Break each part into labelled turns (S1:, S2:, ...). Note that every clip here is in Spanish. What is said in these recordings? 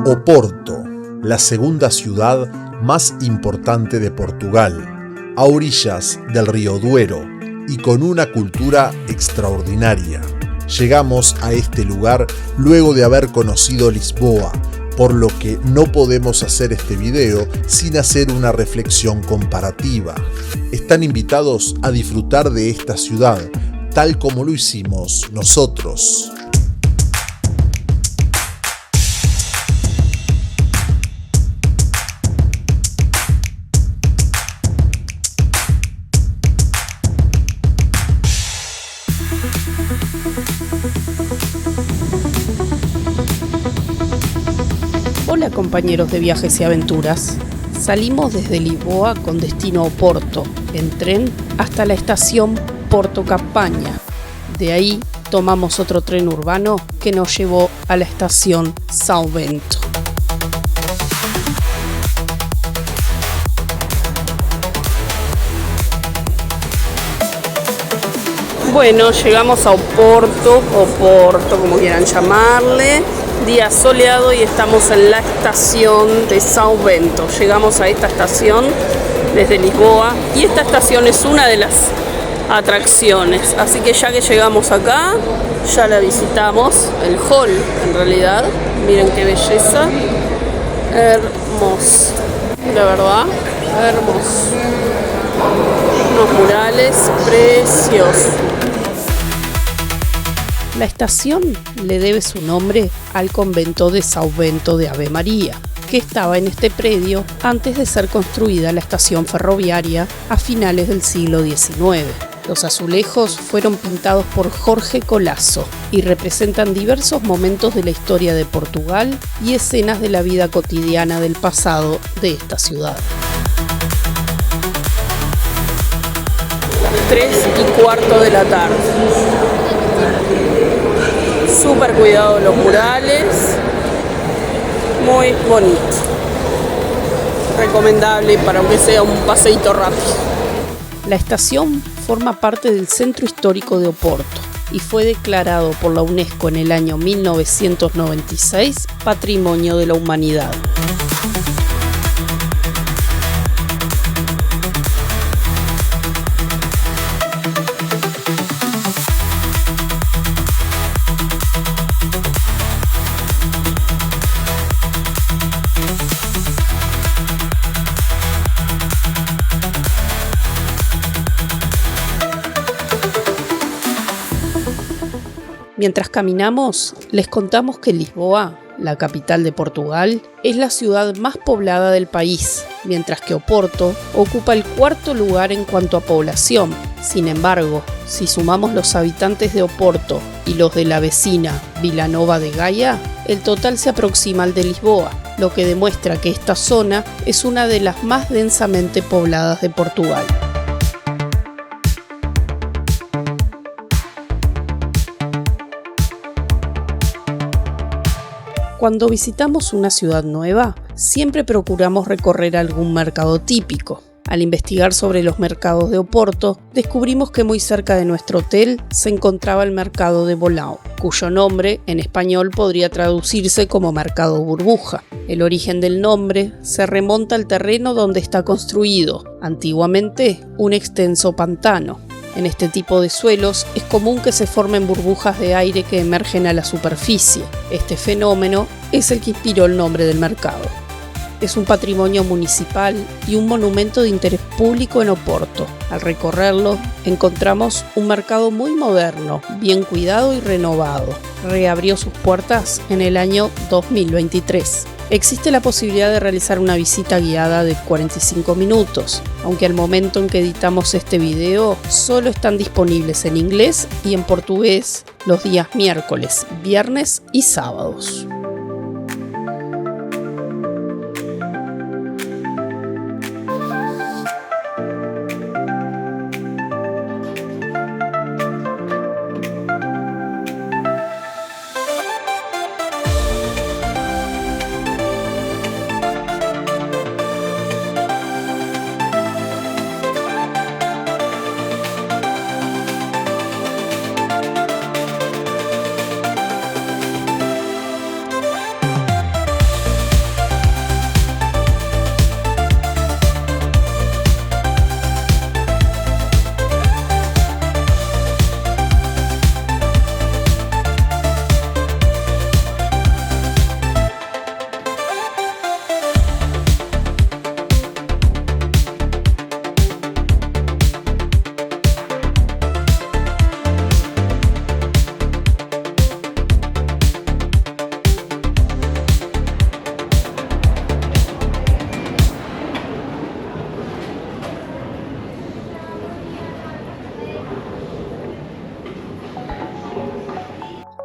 S1: Oporto, la segunda ciudad más importante de Portugal, a orillas del río Duero y con una cultura extraordinaria. Llegamos a este lugar luego de haber conocido Lisboa, por lo que no podemos hacer este video sin hacer una reflexión comparativa. Están invitados a disfrutar de esta ciudad, tal como lo hicimos nosotros.
S2: Hola compañeros de viajes y aventuras. Salimos desde Lisboa con destino a Oporto, en tren hasta la estación Porto Campaña. De ahí tomamos otro tren urbano que nos llevó a la estación São Bento. Bueno, llegamos a Oporto, como quieran llamarle. Día soleado y estamos en la estación de São Bento. Llegamos a esta estación desde Lisboa y esta estación es una de las atracciones. Así que ya que llegamos acá, ya la visitamos, el hall en realidad. Miren qué belleza. Hermoso, la verdad, hermoso. Unos murales preciosos. La estación le debe su nombre al convento de São Bento de Ave María, que estaba en este predio antes de ser construida la estación ferroviaria a finales del siglo XIX. Los azulejos fueron pintados por Jorge Colasso y representan diversos momentos de la historia de Portugal y escenas de la vida cotidiana del pasado de esta ciudad. 3:15 de la tarde. Súper cuidado los murales, muy bonito, recomendable para aunque sea un paseíto rápido. La estación forma parte del centro histórico de Oporto y fue declarado por la UNESCO en el año 1996 Patrimonio de la Humanidad. Mientras caminamos, les contamos que Lisboa, la capital de Portugal, es la ciudad más poblada del país, mientras que Oporto ocupa el cuarto lugar en cuanto a población. Sin embargo, si sumamos los habitantes de Oporto y los de la vecina Vila Nova de Gaia, el total se aproxima al de Lisboa, lo que demuestra que esta zona es una de las más densamente pobladas de Portugal. Cuando visitamos una ciudad nueva, siempre procuramos recorrer algún mercado típico. Al investigar sobre los mercados de Oporto, descubrimos que muy cerca de nuestro hotel se encontraba el mercado de Bolão, cuyo nombre en español podría traducirse como mercado burbuja. El origen del nombre se remonta al terreno donde está construido, antiguamente un extenso pantano. En este tipo de suelos es común que se formen burbujas de aire que emergen a la superficie. Este fenómeno es el que inspiró el nombre del mercado. Es un patrimonio municipal y un monumento de interés público en Oporto. Al recorrerlo, encontramos un mercado muy moderno, bien cuidado y renovado. Reabrió sus puertas en el año 2023. Existe la posibilidad de realizar una visita guiada de 45 minutos, aunque al momento en que editamos este video solo están disponibles en inglés y en portugués los días miércoles, viernes y sábados.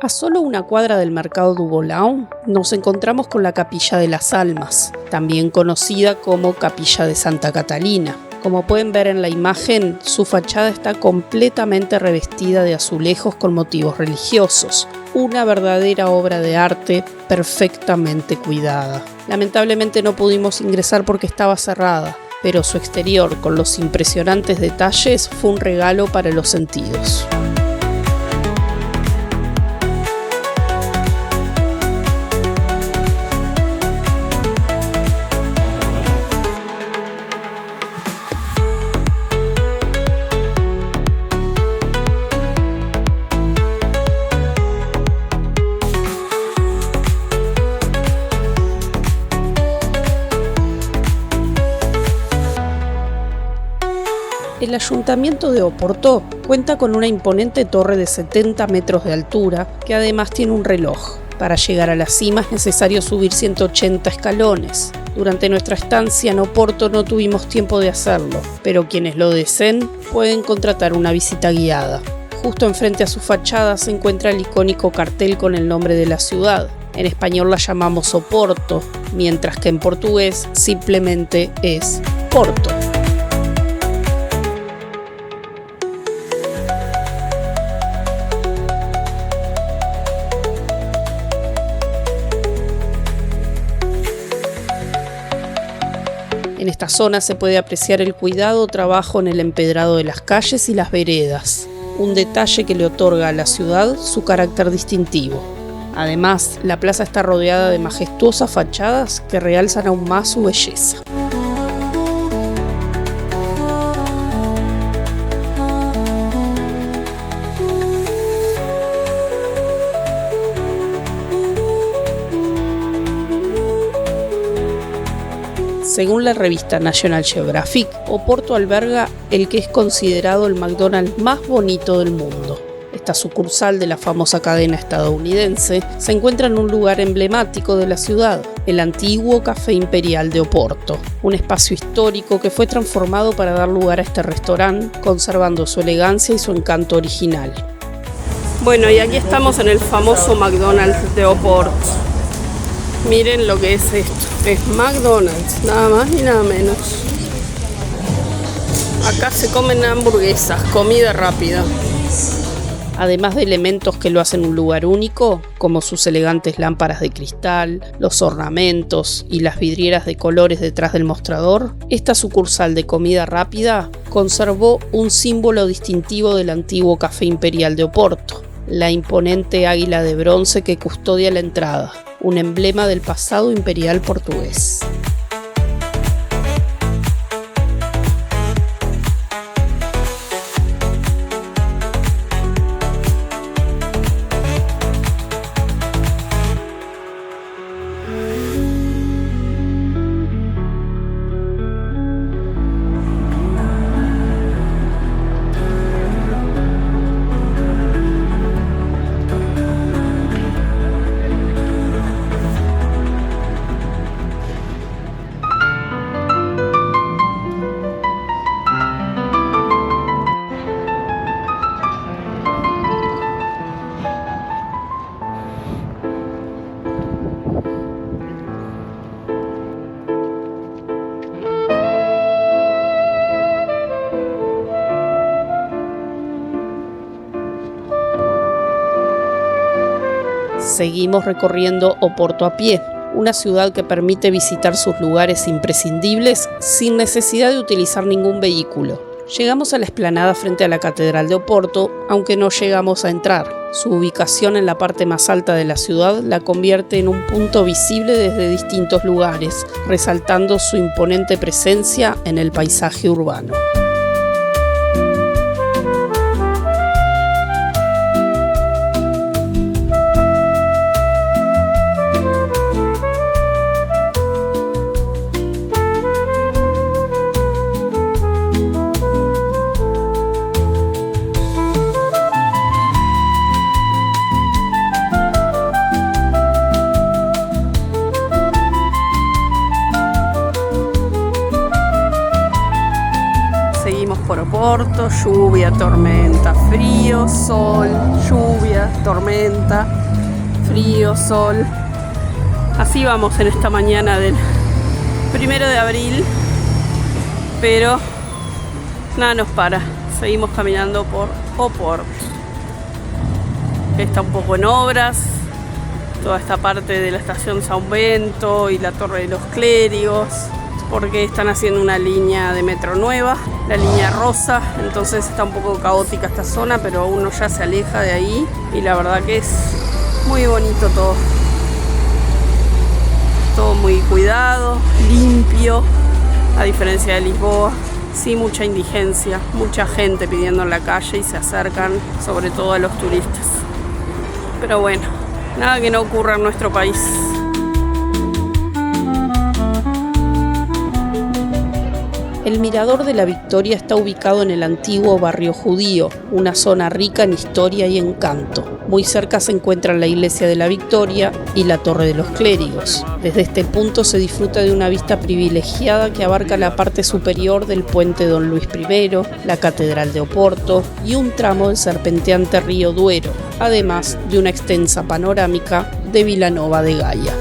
S2: A solo una cuadra del mercado du Volau nos encontramos con la Capilla de las Almas, también conocida como Capilla de Santa Catalina. Como pueden ver en la imagen, su fachada está completamente revestida de azulejos con motivos religiosos, una verdadera obra de arte perfectamente cuidada. Lamentablemente no pudimos ingresar porque estaba cerrada, pero su exterior, con los impresionantes detalles, fue un regalo para los sentidos. El Ayuntamiento de Oporto cuenta con una imponente torre de 70 metros de altura que además tiene un reloj. Para llegar a la cima es necesario subir 180 escalones. Durante nuestra estancia en Oporto no tuvimos tiempo de hacerlo, pero quienes lo deseen pueden contratar una visita guiada. Justo enfrente a su fachada se encuentra el icónico cartel con el nombre de la ciudad. En español la llamamos Oporto, mientras que en portugués simplemente es Porto. En esta zona se puede apreciar el cuidado trabajo en el empedrado de las calles y las veredas, un detalle que le otorga a la ciudad su carácter distintivo. Además, la plaza está rodeada de majestuosas fachadas que realzan aún más su belleza. Según la revista National Geographic, Oporto alberga el que es considerado el McDonald's más bonito del mundo. Esta sucursal de la famosa cadena estadounidense se encuentra en un lugar emblemático de la ciudad, el antiguo Café Imperial de Oporto, un espacio histórico que fue transformado para dar lugar a este restaurante, conservando su elegancia y su encanto original. Bueno, y aquí estamos en el famoso McDonald's de Oporto. Miren lo que es esto. Es McDonald's, nada más ni nada menos. Acá se comen hamburguesas, comida rápida. Además de elementos que lo hacen un lugar único, como sus elegantes lámparas de cristal, los ornamentos y las vidrieras de colores detrás del mostrador, esta sucursal de comida rápida conservó un símbolo distintivo del antiguo Café Imperial de Oporto, la imponente águila de bronce que custodia la entrada, un emblema del pasado imperial portugués. Seguimos recorriendo Oporto a pie, una ciudad que permite visitar sus lugares imprescindibles sin necesidad de utilizar ningún vehículo. Llegamos a la explanada frente a la Catedral de Oporto, aunque no llegamos a entrar. Su ubicación en la parte más alta de la ciudad la convierte en un punto visible desde distintos lugares, resaltando su imponente presencia en el paisaje urbano. Oporto, lluvia, tormenta, frío, sol, lluvia, tormenta, frío, sol. Así vamos en esta mañana del 1 de abril, pero nada nos para. Seguimos caminando por Oporto, que está un poco en obras. Toda esta parte de la estación São Bento y la Torre de los Clérigos, porque están haciendo una línea de metro nueva, la línea rosa, entonces está un poco caótica esta zona, pero uno ya se aleja de ahí y la verdad que es muy bonito todo. Todo muy cuidado, limpio, a diferencia de Lisboa. Sí, mucha indigencia, mucha gente pidiendo en la calle y se acercan sobre todo a los turistas. Pero bueno, nada que no ocurra en nuestro país. El Mirador de la Victoria está ubicado en el antiguo barrio judío, una zona rica en historia y encanto. Muy cerca se encuentran la Iglesia de la Victoria y la Torre de los Clérigos. Desde este punto se disfruta de una vista privilegiada que abarca la parte superior del puente Don Luis I, la Catedral de Oporto y un tramo del serpenteante río Duero, además de una extensa panorámica de Vilanova de Gaia.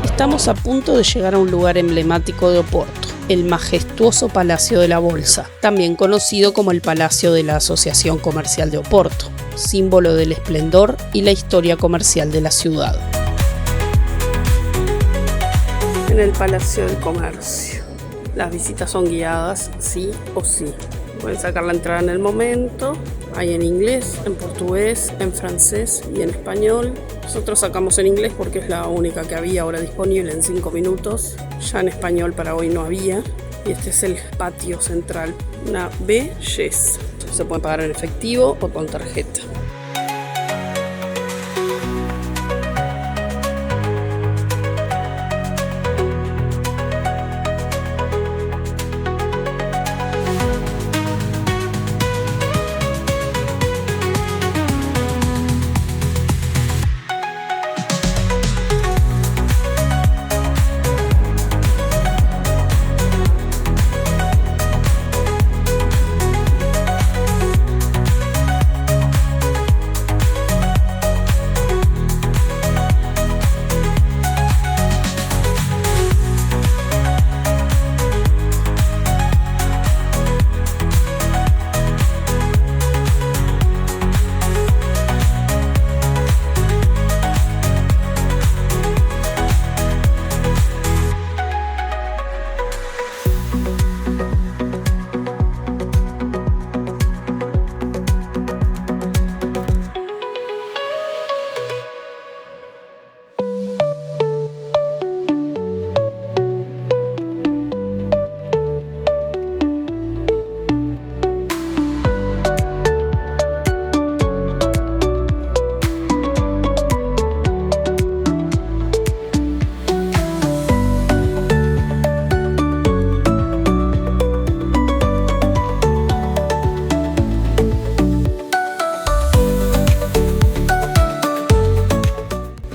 S2: Estamos a punto de llegar a un lugar emblemático de Oporto, el majestuoso Palacio de la Bolsa, también conocido como el Palacio de la Asociación Comercial de Oporto, símbolo del esplendor y la historia comercial de la ciudad. En el Palacio del Comercio, las visitas son guiadas, sí o sí. Pueden sacar la entrada en el momento. Hay en inglés, en portugués, en francés y en español. Nosotros sacamos en inglés porque es la única que había ahora disponible en 5 minutos. Ya en español para hoy no había. Y este es el patio central. Una belleza. Se puede pagar en efectivo o con tarjeta.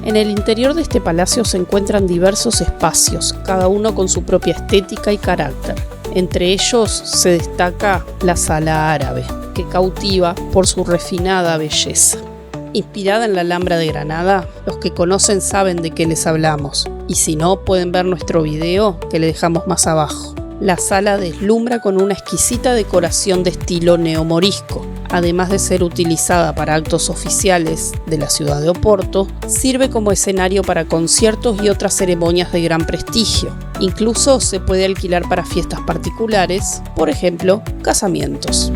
S2: En el interior de este palacio se encuentran diversos espacios, cada uno con su propia estética y carácter. Entre ellos se destaca la Sala Árabe, que cautiva por su refinada belleza. Inspirada en la Alhambra de Granada, los que conocen saben de qué les hablamos, y si no, pueden ver nuestro video que le dejamos más abajo. La sala deslumbra con una exquisita decoración de estilo neomorisco. Además de ser utilizada para actos oficiales de la ciudad de Oporto, sirve como escenario para conciertos y otras ceremonias de gran prestigio. Incluso se puede alquilar para fiestas particulares, por ejemplo, casamientos.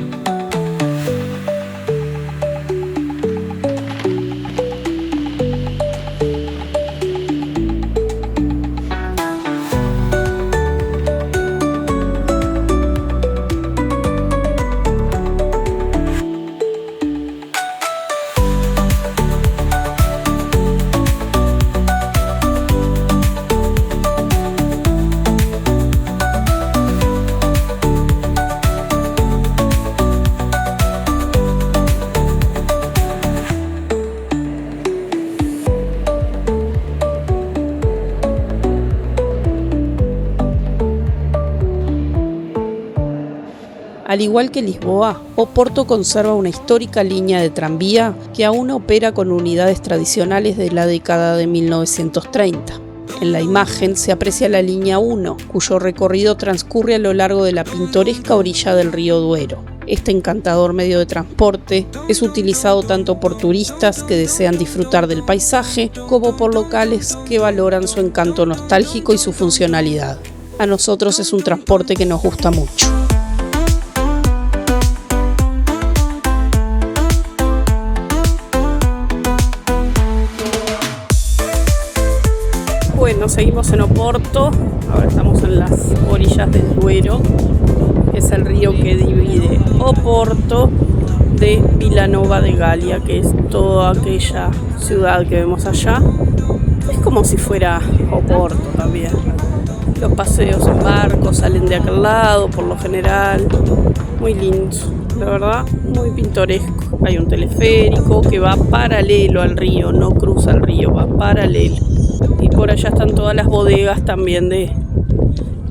S2: Al igual que Lisboa, Oporto conserva una histórica línea de tranvía que aún opera con unidades tradicionales de la década de 1930. En la imagen se aprecia la línea 1, cuyo recorrido transcurre a lo largo de la pintoresca orilla del río Duero. Este encantador medio de transporte es utilizado tanto por turistas que desean disfrutar del paisaje como por locales que valoran su encanto nostálgico y su funcionalidad. A nosotros es un transporte que nos gusta mucho. Bueno, seguimos en Oporto, ahora estamos en las orillas del Duero, que es el río que divide Oporto de Vilanova de Gaia, que es toda aquella ciudad que vemos allá. Es como si fuera Oporto también. Los paseos en barco salen de aquel lado, por lo general, muy lindo, la verdad, muy pintoresco. Hay un teleférico que va paralelo al río, no cruza el río, va paralelo. Y por allá están todas las bodegas también de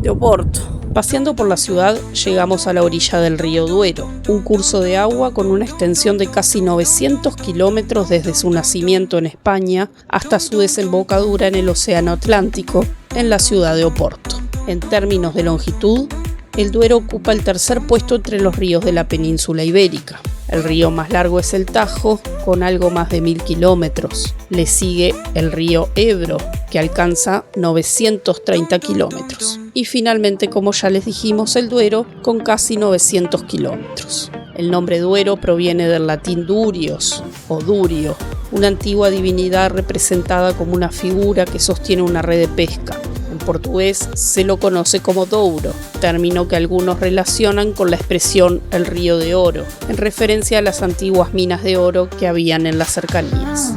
S2: Oporto. Paseando por la ciudad llegamos a la orilla del río Duero, un curso de agua con una extensión de casi 900 kilómetros desde su nacimiento en España hasta su desembocadura en el Océano Atlántico, en la ciudad de Oporto. En términos de longitud, el Duero ocupa el tercer puesto entre los ríos de la península ibérica. El río más largo es el Tajo, con algo más de 1000 kilómetros. Le sigue el río Ebro, que alcanza 930 kilómetros. Y finalmente, como ya les dijimos, el Duero, con casi 900 kilómetros. El nombre Duero proviene del latín durios o durio, una antigua divinidad representada como una figura que sostiene una red de pesca. En portugués se lo conoce como Douro, término que algunos relacionan con la expresión el río de oro, en referencia a las antiguas minas de oro que habían en las cercanías.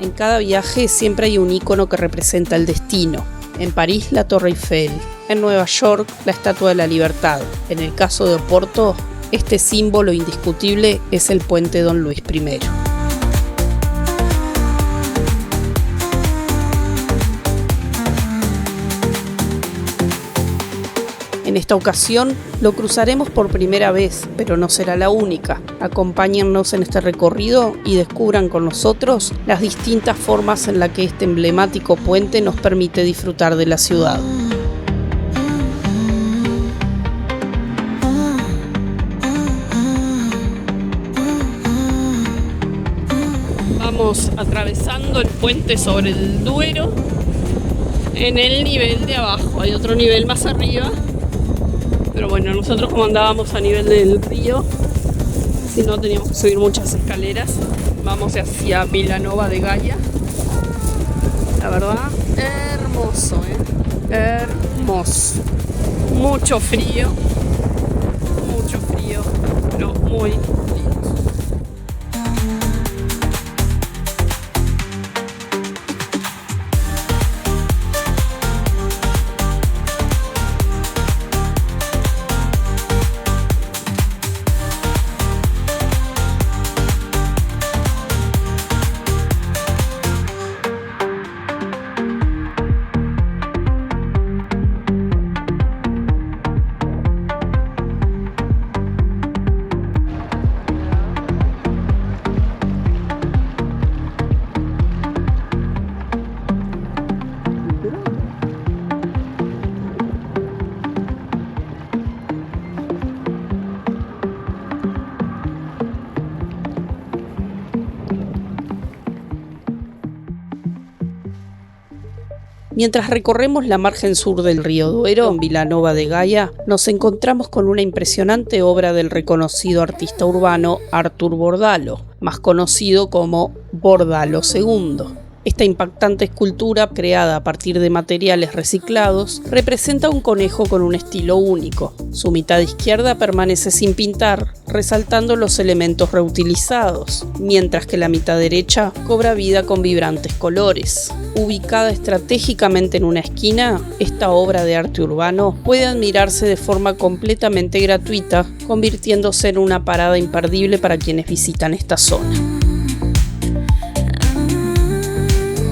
S2: En cada viaje siempre hay un icono que representa el destino. En París, la Torre Eiffel. En Nueva York, la Estatua de la Libertad. En el caso de Oporto, este símbolo indiscutible es el puente Don Luis I. En esta ocasión lo cruzaremos por primera vez, pero no será la única. Acompáñennos en este recorrido y descubran con nosotros las distintas formas en las que este emblemático puente nos permite disfrutar de la ciudad. Vamos atravesando el puente sobre el Duero en el nivel de abajo. Hay otro nivel más arriba. Pero bueno, nosotros como andábamos a nivel del río, si no teníamos que subir muchas escaleras, vamos hacia Vilanova de Gaia. La verdad, hermoso, hermoso. Mucho frío, pero muy lindo. Mientras recorremos la margen sur del río Duero, en Vilanova de Gaia, nos encontramos con una impresionante obra del reconocido artista urbano Artur Bordalo, más conocido como Bordalo II. Esta impactante escultura, creada a partir de materiales reciclados, representa un conejo con un estilo único. Su mitad izquierda permanece sin pintar, resaltando los elementos reutilizados, mientras que la mitad derecha cobra vida con vibrantes colores. Ubicada estratégicamente en una esquina, esta obra de arte urbano puede admirarse de forma completamente gratuita, convirtiéndose en una parada imperdible para quienes visitan esta zona.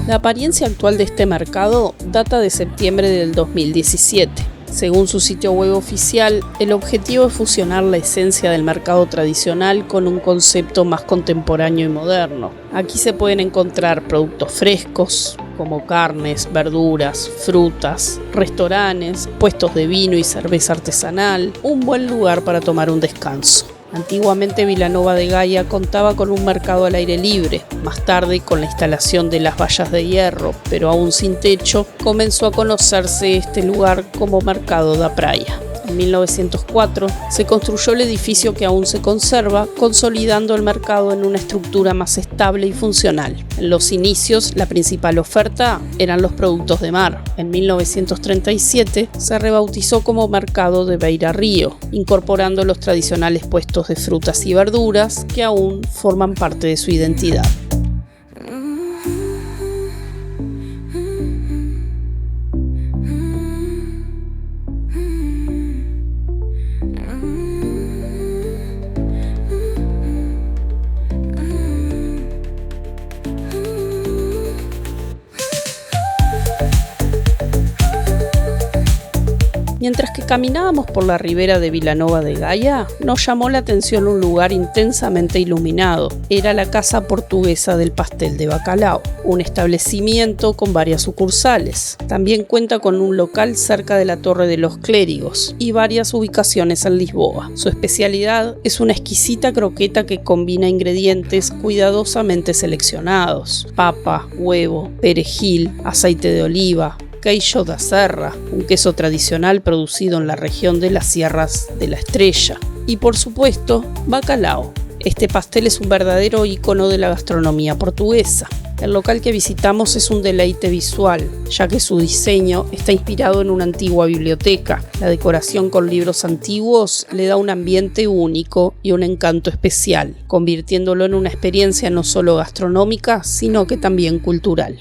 S2: La apariencia actual de este mercado data de septiembre del 2017. Según su sitio web oficial, el objetivo es fusionar la esencia del mercado tradicional con un concepto más contemporáneo y moderno. Aquí se pueden encontrar productos frescos, como carnes, verduras, frutas, restaurantes, puestos de vino y cerveza artesanal, un buen lugar para tomar un descanso. Antiguamente Vilanova de Gaia contaba con un mercado al aire libre. Más tarde, con la instalación de las vallas de hierro, pero aún sin techo, comenzó a conocerse este lugar como Mercado da Praia. En 1904 se construyó el edificio que aún se conserva, consolidando el mercado en una estructura más estable y funcional. En los inicios, la principal oferta eran los productos de mar. En 1937 se rebautizó como Mercado de Beira Río, incorporando los tradicionales puestos de frutas y verduras que aún forman parte de su identidad. Mientras que caminábamos por la ribera de Vilanova de Gaia, nos llamó la atención un lugar intensamente iluminado. Era la Casa Portuguesa del Pastel de Bacalao, un establecimiento con varias sucursales. También cuenta con un local cerca de la Torre de los Clérigos y varias ubicaciones en Lisboa. Su especialidad es una exquisita croqueta que combina ingredientes cuidadosamente seleccionados: papa, huevo, perejil, aceite de oliva, queijo da serra, un queso tradicional producido en la región de las Sierras de la Estrella, y por supuesto, bacalao. Este pastel es un verdadero ícono de la gastronomía portuguesa. El local que visitamos es un deleite visual, ya que su diseño está inspirado en una antigua biblioteca. La decoración con libros antiguos le da un ambiente único y un encanto especial, convirtiéndolo en una experiencia no solo gastronómica, sino que también cultural.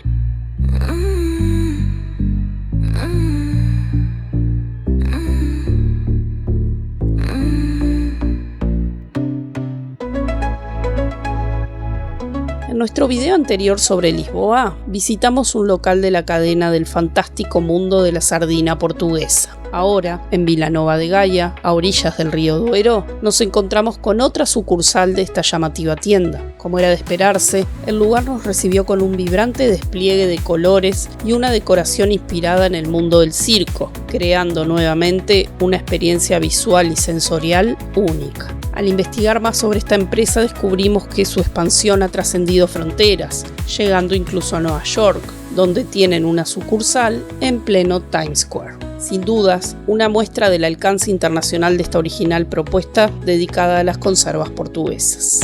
S2: En nuestro video anterior sobre Lisboa, visitamos un local de la cadena del fantástico mundo de la sardina portuguesa. Ahora, en Vilanova de Gaia, a orillas del río Duero, nos encontramos con otra sucursal de esta llamativa tienda. Como era de esperarse, el lugar nos recibió con un vibrante despliegue de colores y una decoración inspirada en el mundo del circo, creando nuevamente una experiencia visual y sensorial única. Al investigar más sobre esta empresa descubrimos que su expansión ha trascendido fronteras, llegando incluso a Nueva York, donde tienen una sucursal en pleno Times Square. Sin dudas, una muestra del alcance internacional de esta original propuesta dedicada a las conservas portuguesas.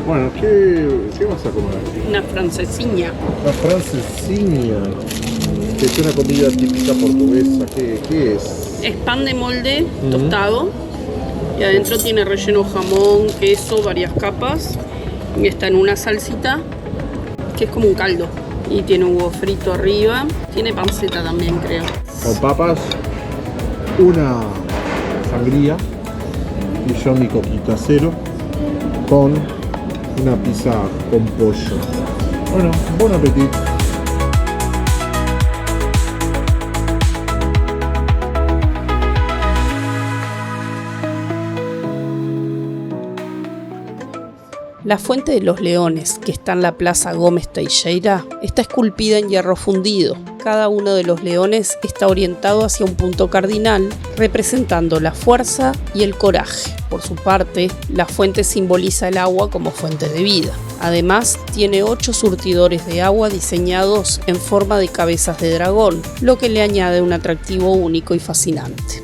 S1: Bueno, ¿qué vas a comer?
S2: Una francesinha.
S1: La francesinha, que es una comida típica portuguesa. ¿Qué es?
S2: Es pan de molde tostado y adentro tiene relleno jamón, queso, varias capas, y está en una salsita que es como un caldo y tiene un huevo frito arriba, tiene panceta también, creo.
S1: Con papas, una sangría y yo mi coquita cero con una pizza con pollo. Bueno, buen apetito.
S2: La Fuente de los Leones, que está en la Plaza Gómez Teixeira, está esculpida en hierro fundido. Cada uno de los leones está orientado hacia un punto cardinal, representando la fuerza y el coraje. Por su parte, la fuente simboliza el agua como fuente de vida. Además, tiene 8 surtidores de agua diseñados en forma de cabezas de dragón, lo que le añade un atractivo único y fascinante.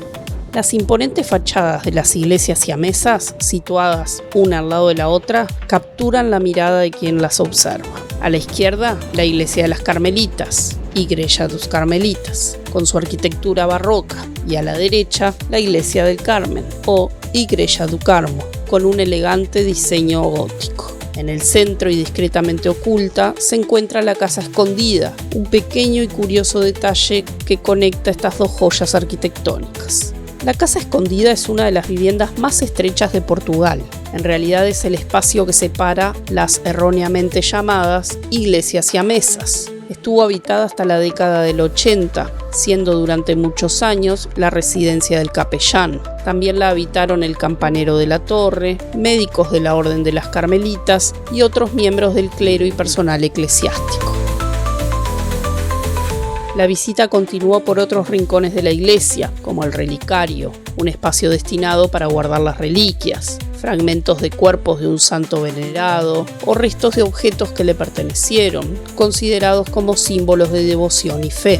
S2: Las imponentes fachadas de las iglesias siamesas, situadas una al lado de la otra, capturan la mirada de quien las observa. A la izquierda, la iglesia de las Carmelitas, Igreja dos Carmelitas, con su arquitectura barroca, y a la derecha, la iglesia del Carmen, o Igreja do Carmo, con un elegante diseño gótico. En el centro y discretamente oculta se encuentra la Casa Escondida, un pequeño y curioso detalle que conecta estas dos joyas arquitectónicas. La Casa Escondida es una de las viviendas más estrechas de Portugal. En realidad es el espacio que separa las erróneamente llamadas iglesias siamesas. Estuvo habitada hasta la década del 80, siendo durante muchos años la residencia del capellán. También la habitaron el campanero de la torre, médicos de la Orden de las Carmelitas y otros miembros del clero y personal eclesiástico. La visita continuó por otros rincones de la iglesia, como el relicario, un espacio destinado para guardar las reliquias, fragmentos de cuerpos de un santo venerado o restos de objetos que le pertenecieron, considerados como símbolos de devoción y fe.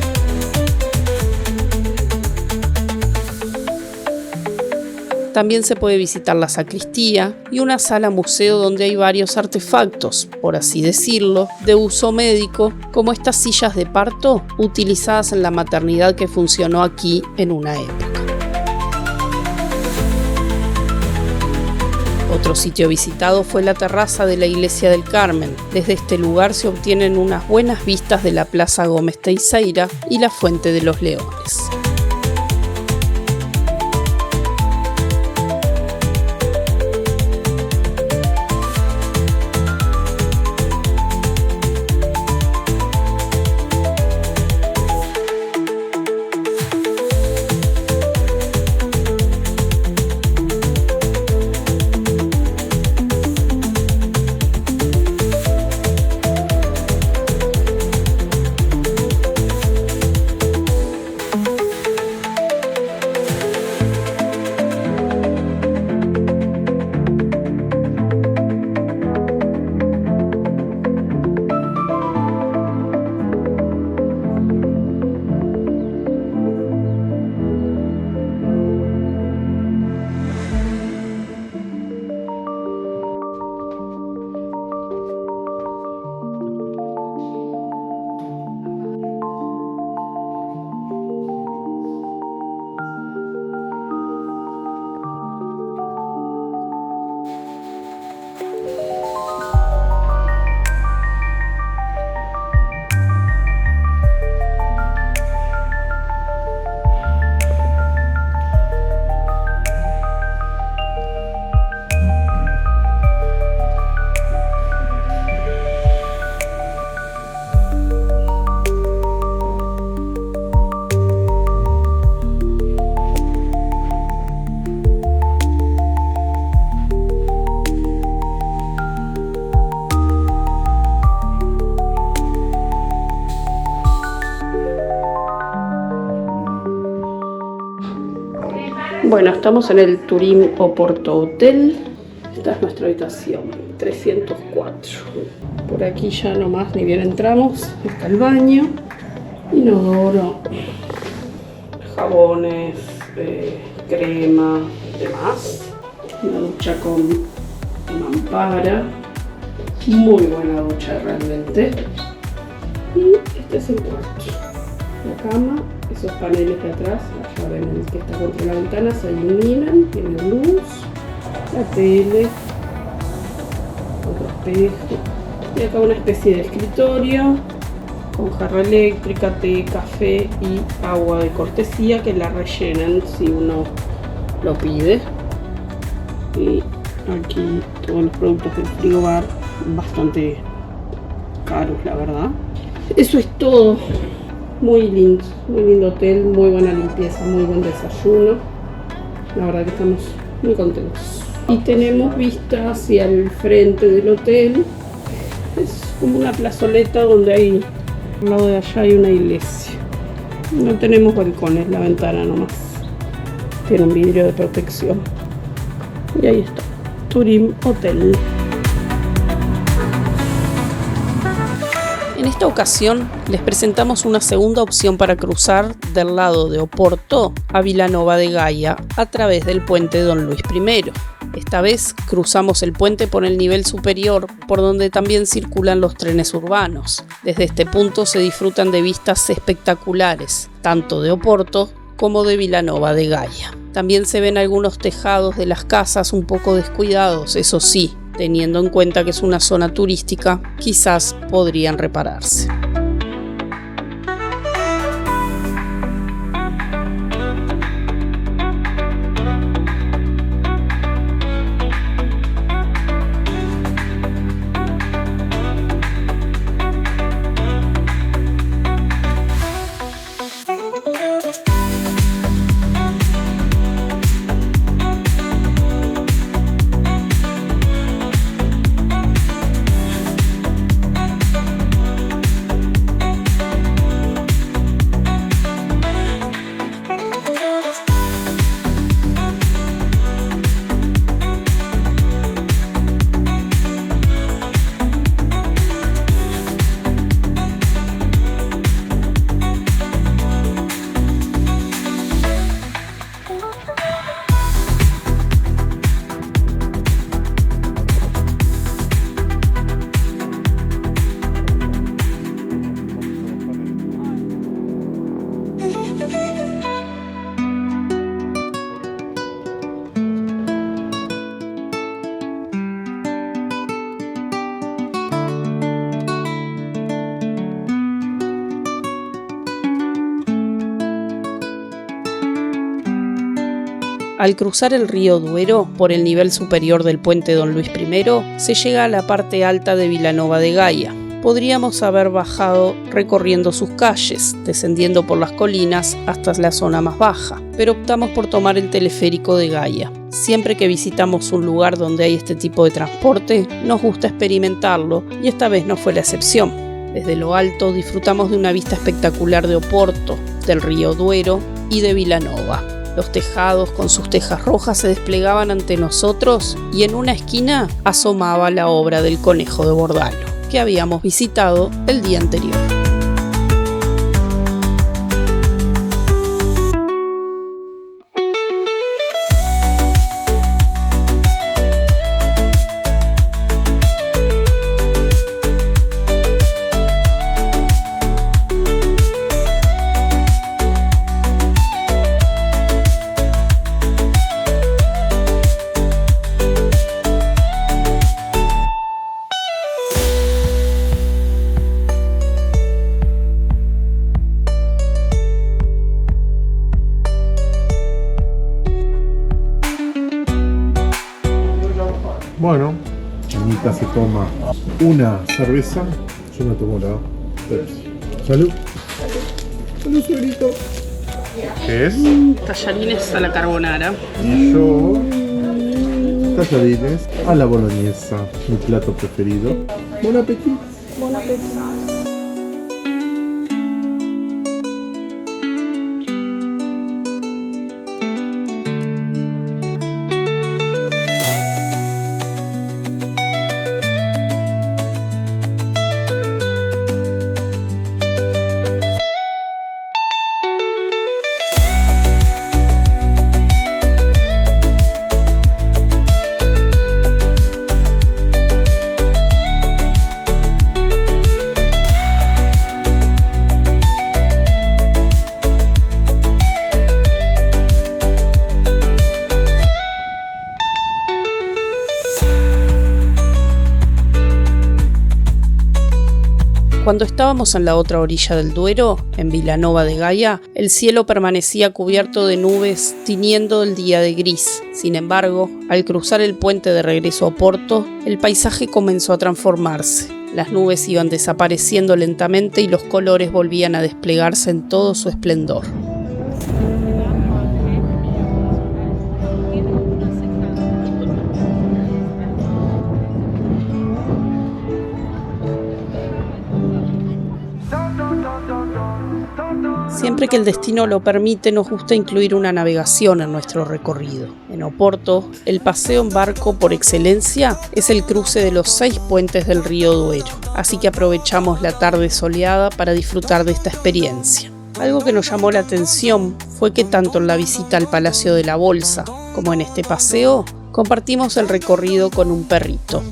S2: También se puede visitar la sacristía y una sala museo donde hay varios artefactos, por así decirlo, de uso médico, como estas sillas de parto utilizadas en la maternidad que funcionó aquí en una época. Otro sitio visitado fue la terraza de la Iglesia del Carmen. Desde este lugar se obtienen unas buenas vistas de la Plaza Gómez Teixeira y la Fuente de los Leones. Bueno, estamos en el Turim Oporto Hotel. Esta es nuestra habitación, 304. Por aquí ya nomás ni bien entramos, está el baño, inodoro, jabones, crema, demás. Una ducha con mampara, muy buena ducha realmente. Y este es el cuarto. La cama, esos paneles de atrás, la llave en el que está contra la ventana se iluminan, tiene luz, la tele, otro espejo. Y acá una especie de escritorio con jarra eléctrica, té, café y agua de cortesía que la rellenan si uno lo pide. Y aquí todos los productos del frigobar, bastante caros la verdad. Eso es todo. Muy lindo hotel, muy buena limpieza, muy buen desayuno. La verdad que estamos muy contentos. Y tenemos vista hacia el frente del hotel. Es como una plazoleta donde hay, al lado de allá hay una iglesia. No tenemos balcones, la ventana nomás. Tiene un vidrio de protección. Y ahí está, Turín Hotel. En esta ocasión les presentamos una segunda opción para cruzar del lado de Oporto a Vilanova de Gaia a través del puente Don Luis I. Esta vez cruzamos el puente por el nivel superior, por donde también circulan los trenes urbanos. Desde este punto se disfrutan de vistas espectaculares, tanto de Oporto como de Vilanova de Gaia. También se ven algunos tejados de las casas un poco descuidados, eso sí, teniendo en cuenta que es una zona turística, quizás podrían repararse. Al cruzar el río Duero por el nivel superior del puente Don Luis I, se llega a la parte alta de Vilanova de Gaia. Podríamos haber bajado recorriendo sus calles, descendiendo por las colinas hasta la zona más baja, pero optamos por tomar el teleférico de Gaia. Siempre que visitamos un lugar donde hay este tipo de transporte, nos gusta experimentarlo y esta vez no fue la excepción. Desde lo alto disfrutamos de una vista espectacular de Oporto, del río Duero y de Vilanova. Los tejados con sus tejas rojas se desplegaban ante nosotros y en una esquina asomaba la obra del Conejo de Bordalo, que habíamos visitado el día anterior.
S1: Bueno, Anita se toma una cerveza, yo me tomo la Pepsi. Salud. Salud, suegrito. ¿Qué es?
S2: Tallarines a la carbonara.
S1: Y yo, tallarines a la boloñesa, mi plato preferido. Bon appétit.
S2: Bon appétit. Cuando estábamos en la otra orilla del Duero, en Vilanova de Gaia, el cielo permanecía cubierto de nubes, tiñendo el día de gris. Sin embargo, al cruzar el puente de regreso a Oporto, el paisaje comenzó a transformarse. Las nubes iban desapareciendo lentamente y los colores volvían a desplegarse en todo su esplendor. Siempre que el destino lo permite, nos gusta incluir una navegación en nuestro recorrido. En Oporto, el paseo en barco por excelencia es el cruce de los 6 puentes del río Duero, así que aprovechamos la tarde soleada para disfrutar de esta experiencia. Algo que nos llamó la atención fue que tanto en la visita al Palacio de la Bolsa como en este paseo, compartimos el recorrido con un perrito.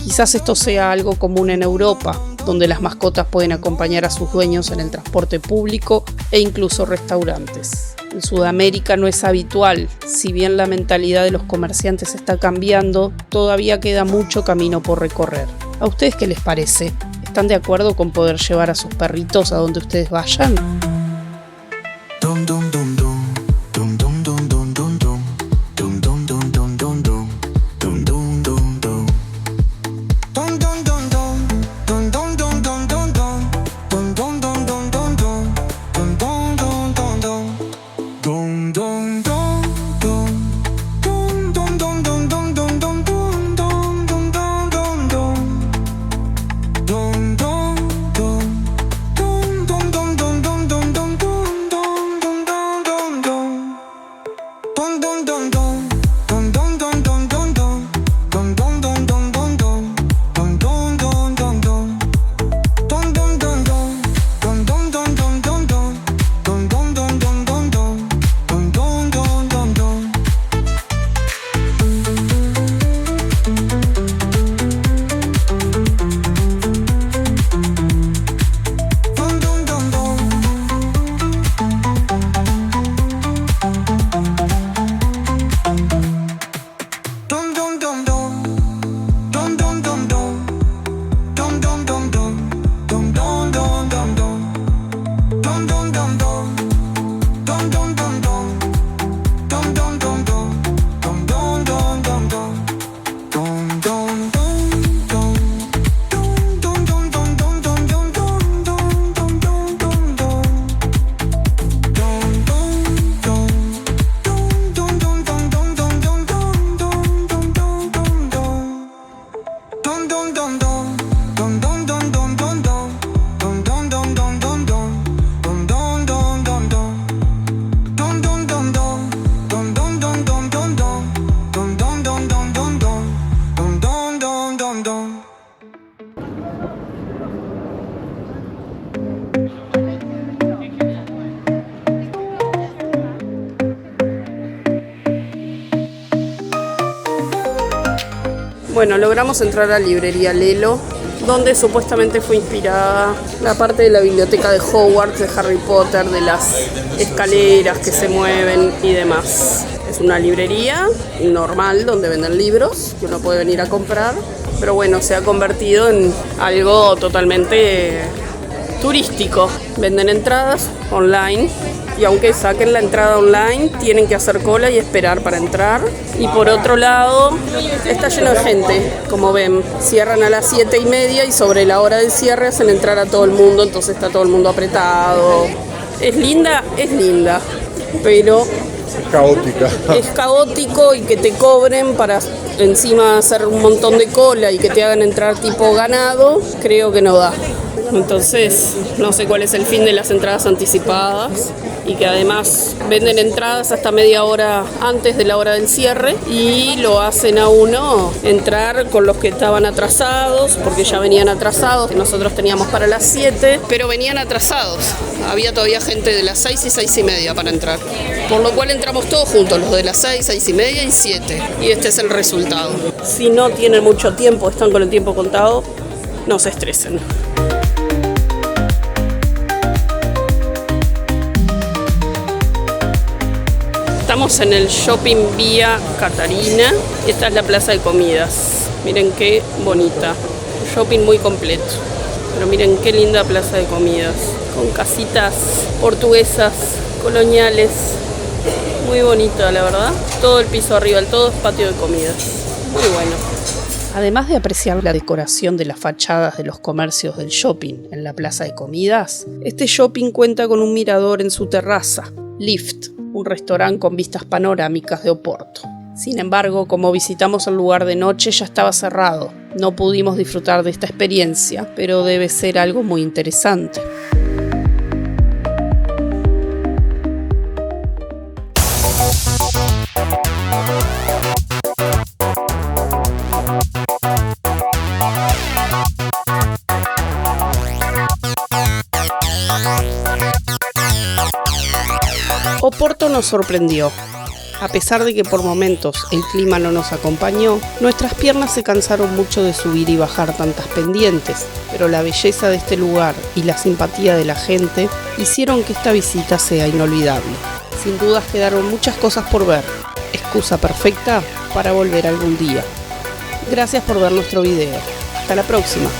S2: Quizás esto sea algo común en Europa, donde las mascotas pueden acompañar a sus dueños en el transporte público e incluso restaurantes. En Sudamérica no es habitual, si bien la mentalidad de los comerciantes está cambiando, todavía queda mucho camino por recorrer. ¿A ustedes qué les parece? ¿Están de acuerdo con poder llevar a sus perritos a donde ustedes vayan? Bueno, logramos entrar a la librería Lelo, donde supuestamente fue inspirada la parte de la biblioteca de Hogwarts, de Harry Potter, de las escaleras que se mueven y demás. Es una librería normal donde venden libros que uno puede venir a comprar, pero bueno, se ha convertido en algo totalmente turístico. Venden entradas online y aunque saquen la entrada online, tienen que hacer cola y esperar para entrar. Y por otro lado, está lleno de gente, como ven. Cierran a las 7:30 y sobre la hora del cierre hacen entrar a todo el mundo, entonces está todo el mundo apretado. ¿Es linda? Es linda, pero
S1: es caótica.
S2: Es caótico y que te cobren para encima hacer un montón de cola y que te hagan entrar tipo ganado, creo que no da. Entonces, no sé cuál es el fin de las entradas anticipadas y que además venden entradas hasta media hora antes de la hora del cierre y lo hacen a uno entrar con los que estaban atrasados, porque ya venían atrasados, que nosotros teníamos para las 7, pero venían atrasados. Había todavía gente de las 6 y 6:30 para entrar, por lo cual entramos todos juntos, los de las 6, 6:30 y 7, y este es el resultado. Si no tienen mucho tiempo, están con el tiempo contado, no se estresen. Estamos en el Shopping Vía Catarina. Esta es la plaza de comidas. Miren qué bonita. Un shopping muy completo. Pero miren qué linda plaza de comidas. Con casitas portuguesas, coloniales. Muy bonita, la verdad. Todo el piso arriba, todo es patio de comidas. Muy bueno. Además de apreciar la decoración de las fachadas de los comercios del shopping en la plaza de comidas, este shopping cuenta con un mirador en su terraza, Lift, un restaurante con vistas panorámicas de Oporto. Sin embargo, como visitamos el lugar de noche, ya estaba cerrado. No pudimos disfrutar de esta experiencia, pero debe ser algo muy interesante. nos sorprendió. A pesar de que por momentos el clima no nos acompañó, nuestras piernas se cansaron mucho de subir y bajar tantas pendientes, pero la belleza de este lugar y la simpatía de la gente hicieron que esta visita sea inolvidable. Sin dudas quedaron muchas cosas por ver, excusa perfecta para volver algún día. Gracias por ver nuestro video. Hasta la próxima.